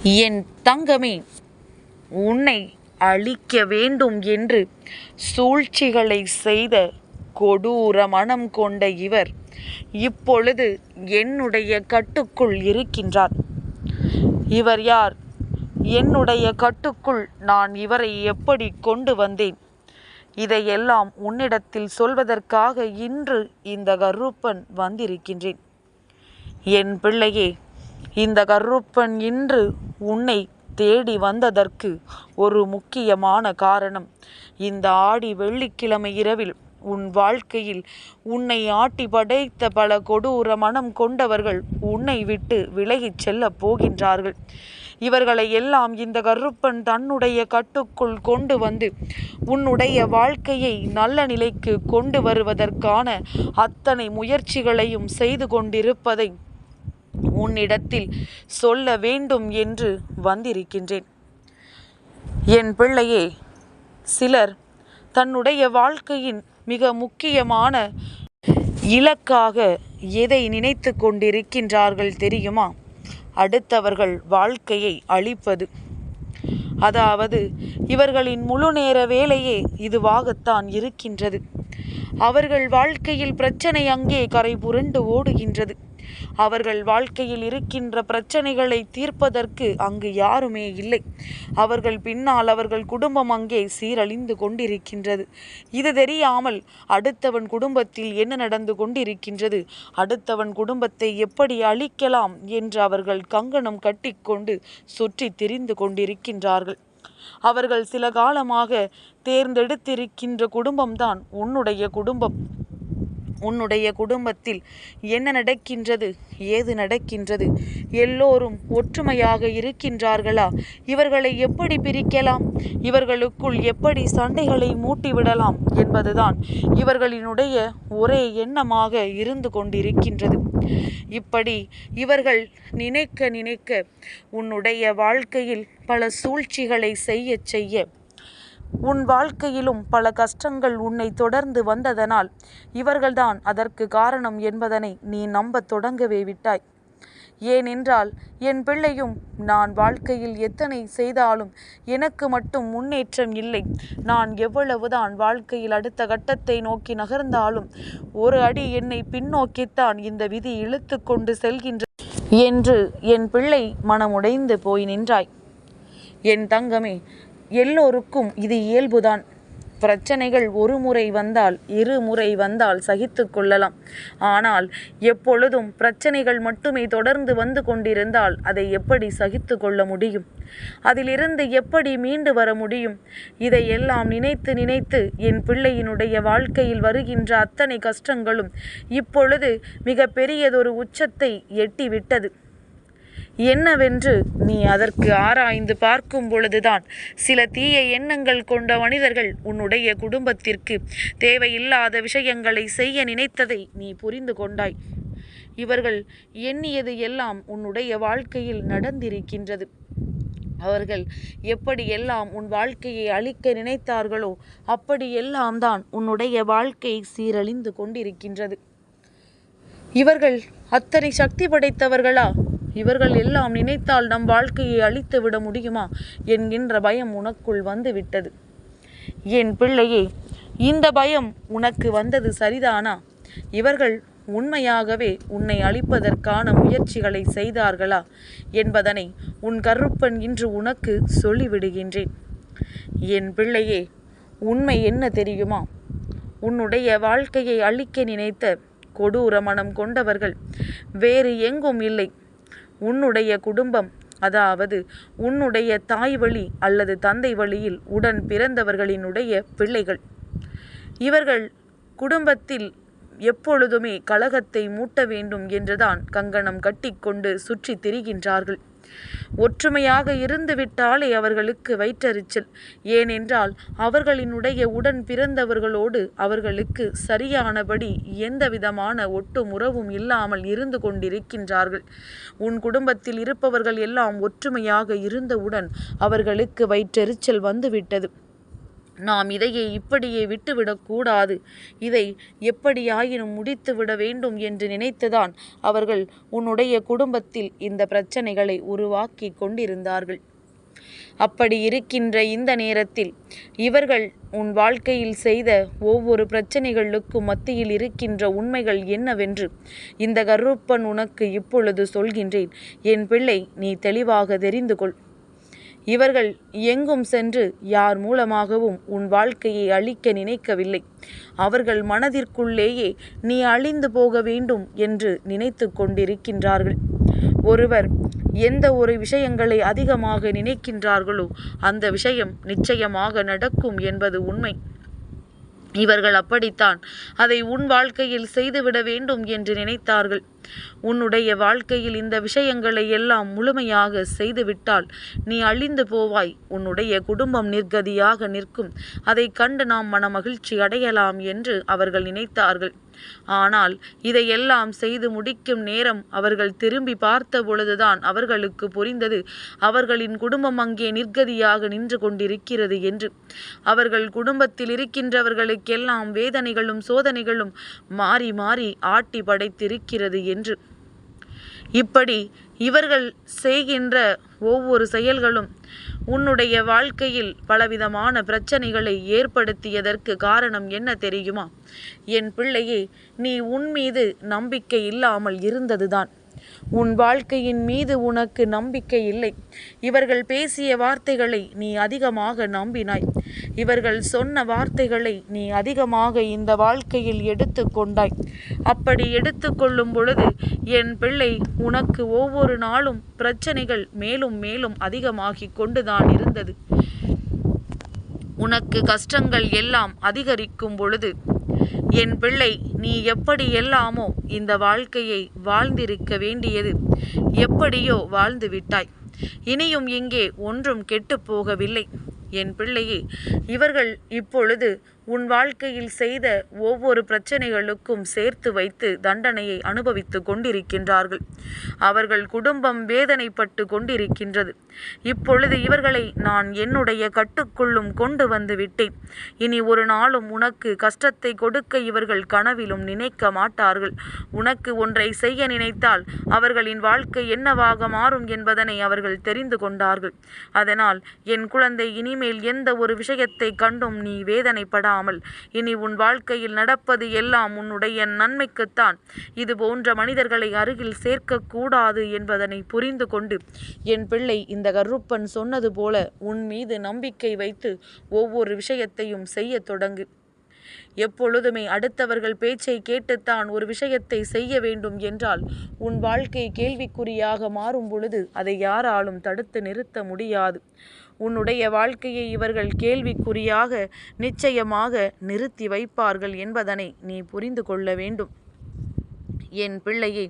என் தங்கமே, உன்னை அழிக்க வேண்டும் என்று சூழ்ச்சிகளை செய்த கொடூர மனம் கொண்ட இவர் இப்பொழுது என்னுடைய கட்டுக்குள் இருக்கின்றார். இவர் யார்? என்னுடைய கட்டுக்குள் நான் இவரை எப்படி கொண்டு வந்தேன்? இதையெல்லாம் உன்னிடத்தில் சொல்வதற்காக இன்று இந்த கருப்பன் வந்திருக்கின்றேன். என் பிள்ளையே, இந்த கருப்பன் இன்று உன்னை தேடி வந்ததற்கு ஒரு முக்கியமான காரணம். இந்த ஆடி வெள்ளிக்கிழமை இரவில் உன் வாழ்க்கையில் உன்னை ஆட்டி படைத்த பல கொடூர மனம் கொண்டவர்கள் உன்னை விட்டு விலகிச் செல்லப் போகின்றார்கள். இவர்களை எல்லாம் இந்த கருப்பன் தன்னுடைய கட்டுக்குள் கொண்டு வந்து உன்னுடைய வாழ்க்கையை நல்ல நிலைக்கு கொண்டு வருவதற்கான அத்தனை முயற்சிகளையும் செய்து கொண்டிருப்பதை உன்னிடத்தில் சொல்ல வேண்டும் என்று வந்திருக்கின்றேன். என் பிள்ளையே, சிலர் தன்னுடைய வாழ்க்கையின் மிக முக்கியமான இலக்காக எதை நினைத்து கொண்டிருக்கின்றார்கள் தெரியுமா? அடுத்தவர்கள் வாழ்க்கையை அழிப்பது. அதாவது இவர்களின் முழு நேர வேலையே இதுவாகத்தான் இருக்கின்றது. அவர்கள் வாழ்க்கையில் பிரச்சனை அங்கே கரை புரண்டு ஓடுகின்றது. அவர்கள் வாழ்க்கையில் இருக்கின்ற பிரச்சனைகளை தீர்ப்பதற்கு அங்கு யாருமே இல்லை. அவர்கள் பின்னால் அவர்கள் குடும்பம் அங்கே சீரழிந்து கொண்டிருக்கின்றது. இது தெரியாமல் அடுத்தவன் குடும்பத்தில் என்ன நடந்து கொண்டிருக்கின்றது, அடுத்தவன் குடும்பத்தை எப்படி அழிக்கலாம் என்று அவர்கள் கங்கணம் கட்டிக்கொண்டு சுற்றி திரிந்து கொண்டிருக்கின்றார்கள். அவர்கள் சில காலமாக தேர்ந்தெடுத்திருக்கின்ற குடும்பம்தான் உன்னுடைய குடும்பம். உன்னுடைய குடும்பத்தில் என்ன நடக்கின்றது, ஏது நடக்கின்றது? எல்லோரும் ஒற்றுமையாக இருக்கின்றார்களா? இவர்களை எப்படி பிரிக்கலாம்? இவர்களுக்குள் எப்படி சண்டைகளை மூட்டிவிடலாம் என்பதுதான் இவர்களினுடைய ஒரே எண்ணமாக இருந்து கொண்டிருக்கின்றது. இப்படி இவர்கள் நினைக்க நினைக்க உன்னுடைய வாழ்க்கையில் பல சூழ்ச்சிகளை செய்ய உன் வாழ்க்கையிலும் பல கஷ்டங்கள் உன்னை தொடர்ந்து வந்ததனால் இவர்கள்தான் அதற்கு காரணம் என்பதனை நீ நம்பத் தொடங்கவே விட்டாய். ஏனென்றால் என் பிள்ளையும், நான் வாழ்க்கையில் எத்தனை செய்தாலும் எனக்கு மட்டும் முன்னேற்றம் இல்லை. நான் எவ்வளவுதான் வாழ்க்கையில் அடுத்த கட்டத்தை நோக்கி நகர்ந்தாலும் ஒரு அடி என்னை பின்னோக்கித்தான் இந்த விதி இழுத்து கொண்டு செல்கின்ற என்று என் பிள்ளை மனமுடைந்து போய் நின்றாய். என் தங்கமே, எல்லோருக்கும் இது இயல்புதான். பிரச்சனைகள் ஒரு முறை வந்தால் இருமுறை வந்தால் சகித்து கொள்ளலாம். ஆனால் எப்பொழுதும் பிரச்சனைகள் மட்டுமே தொடர்ந்து வந்து கொண்டிருந்தால் அதை எப்படி சகித்து கொள்ள முடியும்? அதிலிருந்து எப்படி மீண்டு வர முடியும்? இதையெல்லாம் நினைத்து நினைத்து என் பிள்ளையினுடைய வாழ்க்கையில் வருகின்ற அத்தனை கஷ்டங்களும் இப்பொழுது மிக பெரியதொரு உச்சத்தை எட்டிவிட்டது. என்னவென்று நீ அதற்கு ஆராய்ந்து பார்க்கும் பொழுதுதான் சில தீய எண்ணங்கள் கொண்ட மனிதர்கள் உன்னுடைய குடும்பத்திற்கு தேவையில்லாத விஷயங்களை செய்ய நினைத்ததை நீ புரிந்து கொண்டாய். இவர்கள் எண்ணியது எல்லாம் உன்னுடைய வாழ்க்கையில் நடந்திருக்கின்றது. அவர்கள் எப்படியெல்லாம் உன் வாழ்க்கையை அழிக்க நினைத்தார்களோ அப்படியெல்லாம் தான் உன்னுடைய வாழ்க்கை சீரழிந்து கொண்டிருக்கின்றது. இவர்கள் அத்தனை சக்தி படைத்தவர்களா? இவர்கள் எல்லாம் நினைத்தால் நம் வாழ்க்கையை அழித்து விட முடியுமா என்கின்ற பயம் உனக்குள் வந்து விட்டது. என் பிள்ளையே, இந்த பயம் உனக்கு வந்தது சரிதானா? இவர்கள் உண்மையாகவே உன்னை அழிப்பதற்கான முயற்சிகளை செய்தார்களா என்பதனை உன் கருப்பன் இன்று உனக்கு சொல்லிவிடுகின்றேன். என் பிள்ளையே, உண்மை என்ன தெரியுமா? உன்னுடைய வாழ்க்கையை அழிக்க நினைத்த கொடூர மனம் கொண்டவர்கள் வேறு எங்கும் இல்லை, உன்னுடைய குடும்பம். அதாவது உன்னுடைய தாய் வழி அல்லது தந்தை வழியில் உடன் பிறந்தவர்களினுடைய பிள்ளைகள். இவர்கள் குடும்பத்தில் எப்பொழுதுமே கலகத்தை மூட்ட வேண்டும் என்றுதான் கங்கணம் கட்டிக்கொண்டு சுற்றி திரிகின்றார்கள். ஒற்றுமையாக இருந்து விட்டாலே அவர்களுக்கு வயிற்றெரிச்சல். ஏனென்றால் அவர்களினுடைய உடன் பிறந்தவர்களோடு அவர்களுக்கு சரியானபடி எந்த விதமான ஒட்டுமுறவும் இல்லாமல் இருந்து கொண்டிருக்கின்றார்கள். உன் குடும்பத்தில் இருப்பவர்கள் எல்லாம் ஒற்றுமையாக இருந்தவுடன் அவர்களுக்கு வயிற்றெரிச்சல் வந்துவிட்டது. நாம் இதையே இப்படியே விட்டுவிடக்கூடாது, இதை எப்படியாயினும் முடித்துவிட வேண்டும் என்று நினைத்துதான் அவர்கள் உன்னுடைய குடும்பத்தில் இந்த பிரச்சனைகளை உருவாக்கி கொண்டிருந்தார்கள். அப்படி இருக்கின்ற இந்த நேரத்தில் இவர்கள் உன் வாழ்க்கையில் செய்த ஒவ்வொரு பிரச்சனைகளுக்கும் மத்தியில் இருக்கின்ற உண்மைகள் என்னவென்று இந்த கருப்பன் உனக்கு இப்பொழுது சொல்கின்றேன். என் பிள்ளை, நீ தெளிவாக தெரிந்து கொள். இவர்கள் எங்கும் சென்று யார் மூலமாகவும் உன் வாழ்க்கையை அழிக்க நினைக்கவில்லை. அவர்கள் மனதிற்குள்ளேயே நீ அழிந்து போக வேண்டும் என்று நினைத்து கொண்டிருக்கின்றார்கள். ஒருவர் எந்த ஒரு விஷயங்களை அதிகமாக நினைக்கின்றார்களோ அந்த விஷயம் நிச்சயமாக நடக்கும் என்பது உண்மை. இவர்கள் அப்படித்தான் அதை உன் வாழ்க்கையில் செய்துவிட வேண்டும் என்று நினைத்தார்கள். உன்னுடைய வாழ்க்கையில் இந்த விஷயங்களை எல்லாம் முழுமையாக செய்துவிட்டால் நீ அழிந்து போவாய். உன்னுடைய குடும்பம் நிர்கதியாக நிற்கும். அதை கண்டு நாம் மனமகிழ்ச்சி அடையலாம் என்று அவர்கள் நினைத்தார்கள். ஆனால் இதையெல்லாம் செய்து முடிக்கும் நேரம் அவர்கள் திரும்பி பார்த்த பொழுதுதான் அவர்களுக்கு புரிந்தது, அவர்களின் குடும்பம் அங்கே நிர்கதியாக நின்று கொண்டிருக்கிறது என்று. அவர்கள் குடும்பத்தில் இருக்கின்றவர்களுக்கெல்லாம் வேதனைகளும் சோதனைகளும் மாறி மாறி ஆட்டி படைத்திருக்கிறது என்று. இப்படி இவர்கள் செய்கின்ற ஒவ்வொரு செயல்களும் உன்னுடைய வாழ்க்கையில் பலவிதமான பிரச்சனைகளை ஏற்படுத்தியதற்கு காரணம் என்ன தெரியுமா? என் பிள்ளையே, நீ உன் மீது நம்பிக்கை இல்லாமல் இருந்ததுதான். உன் வாழ்க்கையின் மீது உனக்கு நம்பிக்கை இல்லை. இவர்கள் பேசிய வார்த்தைகளை நீ அதிகமாக நம்பினாய். இவர்கள் சொன்ன வார்த்தைகளை நீ அதிகமாக இந்த வாழ்க்கையில் எடுத்து கொண்டாய். அப்படி எடுத்துக்கொள்ளும் பொழுது என் பிள்ளை, உனக்கு ஒவ்வொரு நாளும் பிரச்சனைகள் மேலும் மேலும் அதிகமாகி கொண்டுதான் இருந்தது. உனக்கு கஷ்டங்கள் எல்லாம் அதிகரிக்கும் பொழுது என் பிள்ளை, நீ எப்படி எல்லாமோ இந்த வாழ்க்கையை வாழ்ந்திருக்க வேண்டியது எப்படியோ வாழ்ந்து விட்டாய். இனியும் இங்கே ஒன்றும் கெட்டுப் போகவில்லை. என் பிள்ளையே, இவர்கள் இப்பொழுது உன் வாழ்க்கையில் செய்த ஒவ்வொரு பிரச்சனைகளுக்கும் சேர்த்து வைத்து தண்டனையை அனுபவித்து கொண்டிருக்கின்றார்கள். அவர்கள் குடும்பம் வேதனைப்பட்டு கொண்டிருக்கின்றது. இப்பொழுது இவர்களை நான் என்னுடைய கட்டுக்குள்ளும் கொண்டு வந்து விட்டேன். இனி ஒரு நாளும் உனக்கு கஷ்டத்தை கொடுக்க இவர்கள் கனவிலும் நினைக்க மாட்டார்கள். உனக்கு ஒன்றை செய்ய நினைத்தால் அவர்களின் வாழ்க்கை என்னவாக மாறும் என்பதனை அவர்கள் தெரிந்து கொண்டார்கள். அதனால் என் குழந்தை, இனிமேல் எந்த ஒரு விஷயத்தை கண்டும் நீ வேதனைப்படாமல் இனி உன் வாழ்க்கையில் நடப்பது எல்லாம் உன்னுடைய நன்மைக்குத்தான். இது போன்ற மனிதர்களை அருகில் சேர்க்கக்கூடாது என்பதனை புரிந்து கொண்டு என் பிள்ளை, இந்த கருப்பன் சொன்னது போல உன் மீது நம்பிக்கை வைத்து ஒவ்வொரு விஷயத்தையும் செய்ய தொடங்கு. எப்பொழுதுமே அடுத்தவர்கள் பேச்சை கேட்டுத்தான் ஒரு விஷயத்தை செய்ய வேண்டும் என்றால் உன் வாழ்க்கை கேள்விக்குறியாக மாறும் பொழுது அதை யாராலும் தடுத்து நிறுத்த முடியாது. உன்னுடைய வாழ்க்கையை இவர்கள் கேள்விக்குறியாக நிச்சயமாக நிறுத்தி வைப்பார்கள் என்பதனை நீ புரிந்து கொள்ள வேண்டும். என் பிள்ளையே,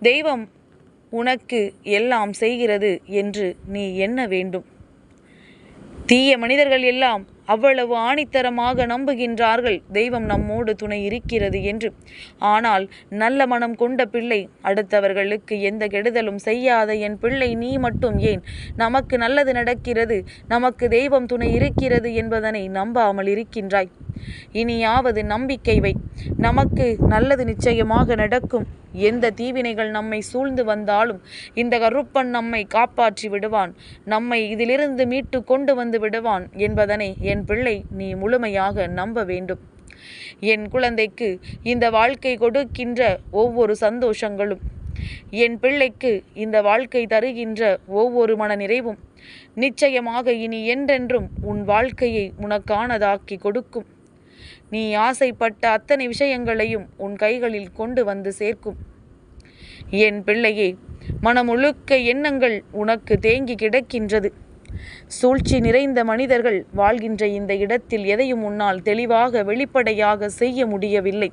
தெய்வம் உனக்கு எல்லாம் செய்கிறது என்று நீ எண்ண வேண்டும். தீய மனிதர்கள் எல்லாம் அவ்வளவு ஆணித்தரமாக நம்புகின்றார்கள் தெய்வம் நம்மோடு துணை இருக்கிறது என்று. ஆனால் நல்ல மனம் கொண்ட பிள்ளை, அடுத்தவர்களுக்கு எந்த கெடுதலும் செய்யாத என் பிள்ளை, நீ மட்டும் ஏன் நமக்கு நல்லது நடக்கிறது, நமக்கு தெய்வம் துணை இருக்கிறது என்பதனை நம்பாமல் இருக்கின்றாய்? இனியாவது நம்பிக்கை வை. நமக்கு நல்லது நிச்சயமாக நடக்கும். எந்த தீவினைகள் நம்மை சூழ்ந்து வந்தாலும் இந்த கருப்பன் நம்மை காப்பாற்றி விடுவான், நம்மை இதிலிருந்து மீட்டு கொண்டு வந்து விடுவான் என்பதனை என் பிள்ளை நீ முழுமையாக நம்ப வேண்டும். என் குழந்தைக்கு இந்த வாழ்க்கை கொடுக்கின்ற ஒவ்வொரு சந்தோஷங்களும், என் பிள்ளைக்கு இந்த வாழ்க்கை தருகின்ற ஒவ்வொரு மன நிறைவும் நிச்சயமாக இனி என்றென்றும் உன் வாழ்க்கையை உனக்கானதாக்கி கொடுக்கும். நீ ஆசைப்பட்ட அத்தனை விஷயங்களையும் உன் கைகளில் கொண்டு வந்து சேர்க்கும். என் பிள்ளையே, மனமுழுக்க எண்ணங்கள் உனக்கு தேங்கி கிடக்கின்றது. சூழ்ச்சி நிறைந்த மனிதர்கள் வாழ்கின்ற இந்த இடத்தில் எதையும் உன்னால் தெளிவாக வெளிப்படையாக செய்ய முடியவில்லை.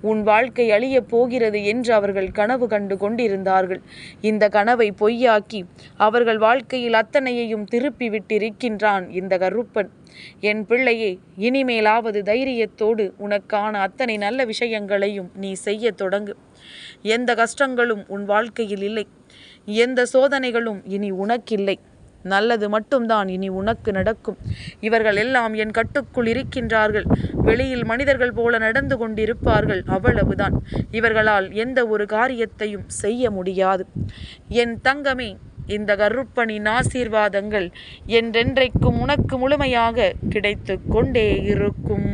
உன் வாழ்க்கை அழியப் போகிறது என்று அவர்கள் கனவு கண்டு கொண்டிருந்தார்கள். இந்த கனவை பொய்யாக்கி அவர்கள் வாழ்க்கையில் அத்தனையையும் திருப்பி விட்டிருக்கின்றான் இந்த கருப்பன். என் பிள்ளையே, இனிமேலாவது தைரியத்தோடு உனக்கான அத்தனை நல்ல விஷயங்களையும் நீ செய்ய தொடங்கு. எந்த கஷ்டங்களும் உன் வாழ்க்கையில் இல்லை, எந்த சோதனைகளும் இனி உனக்கில்லை. நல்லது மட்டும்தான் இனி உனக்கு நடக்கும். இவர்கள் எல்லாம் என் கட்டுக்குள் இருக்கின்றார்கள். வெளியில் மனிதர்கள் போல நடந்து கொண்டிருப்பார்கள், அவ்வளவுதான். இவர்களால் எந்த ஒரு காரியத்தையும் செய்ய முடியாது. என் தங்கமே, இந்த கருப்பனின் ஆசீர்வாதங்கள் என்றென்றைக்கும் உனக்கு முழுமையாக கிடைத்து கொண்டே இருக்கும்.